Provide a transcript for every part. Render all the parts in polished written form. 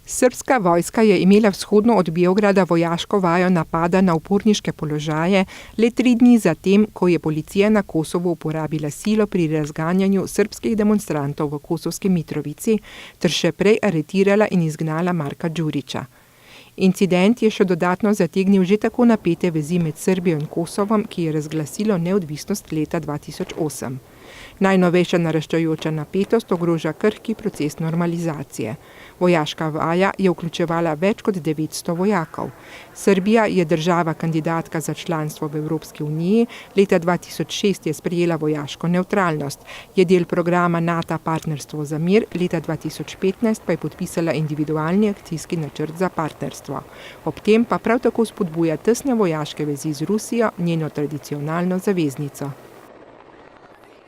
Srbska vojska je imela vzhodno od Beograda vojaško vajo napada na uporniške položaje le 3 dni zatem, ko je policija na Kosovu uporabila silo pri razganjanju srbskih demonstrantov v Kosovski Mitrovici ter še prej aretirala in izgnala Marka Đurića. Incident je še dodatno zategnil že tako napete vezi med Srbijo in Kosovom, ki je razglasilo neodvisnost leta 2008. Najnovejša naraščajoča napetost ogroža krhki proces normalizacije. Vojaška vaja je vključevala več kot 900 vojakov. Srbija je država kandidatka za članstvo v Evropski uniji, leta 2006 je sprejela vojaško nevtralnost, je del programa NATO Partnerstvo za mir, leta 2015 pa je podpisala individualni akcijski načrt za partnerstvo. Ob tem pa prav tako spodbuja tesne vojaške vezi z Rusijo, njeno tradicionalno zaveznico.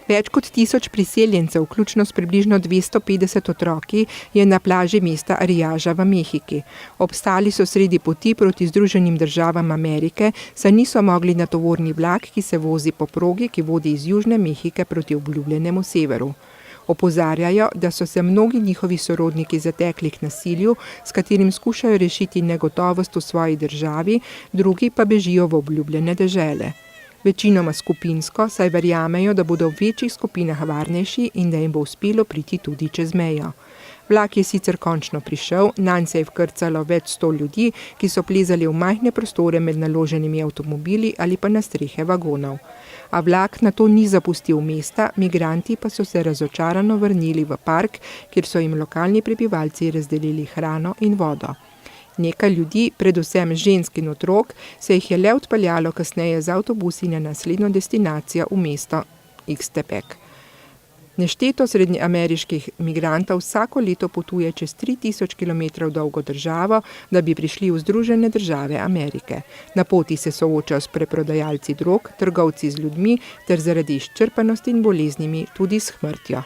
Več kot 1000 priseljencev, vključno s približno 250 otroki, je na plaži mesta Ariaža v Mehiki. Obstali so sredi poti proti Združenim državam Amerike, saj niso mogli na tovorni vlak, ki se vozi po progi, ki vodi iz Južne Mehike proti obljubljenemu severu. Opozarjajo, da so se mnogi njihovi sorodniki zatekli k nasilju, s katerim skušajo rešiti negotovost v svoji državi, drugi pa bežijo v obljubljene dežele. Večinoma skupinsko, saj verjamejo, da bodo v večjih skupinah varnejši in da jim bo uspelo priti tudi čez mejo. Vlak je sicer končno prišel, nanj se je vkrcalo več 100 ljudi, ki so plezali v majhne prostore med naloženimi avtomobili ali pa na strehe vagonov. A vlak nato ni zapustil mesta, migranti pa so se razočarano vrnili v park, kjer so jim lokalni prebivalci razdelili hrano in vodo. Nekaj ljudi, predvsem žensk in otrok, se jih je le odpeljalo kasneje z avtobusi na naslednjo destinacijo v mesto Ixtepec. Nešteto srednjeameriških migrantov vsako leto potuje čez 3000 km dolgo državo, da bi prišli v Združene države Amerike. Na poti se soočajo s preprodajalci drog, trgovci z ljudmi ter zaradi izčrpanosti in boleznimi tudi s smrtjo.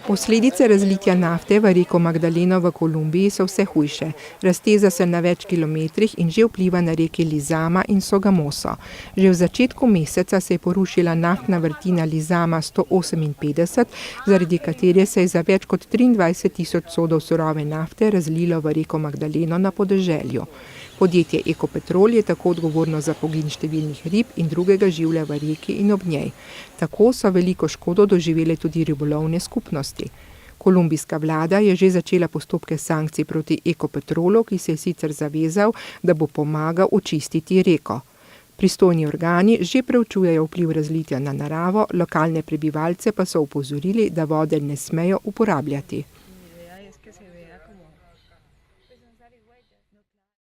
Posledice razlitja nafte v reko Magdaleno v Kolumbiji so vse hujše. Razteza se na več kilometrih in že vpliva na reki Lizama in Sogamoso. Že v začetku meseca se je porušila naftna vrtina Lizama 158, zaradi katere se je za več kot 23 000 sodov surove nafte razlilo v reko Magdaleno na podeželju. Podjetje Ekopetrol je tako odgovorno za pogin številnih rib in drugega življa v reki in ob njej. Tako so veliko škodo doživele tudi ribolovne skupnosti. Kolumbijska vlada je že začela postopke sankcij proti Ekopetrolu, ki se je sicer zavezal, da bo pomagal očistiti reko. Pristojni organi že preučujejo vpliv razlitja na naravo, lokalne prebivalce pa so opozorili, da vode ne smejo uporabljati.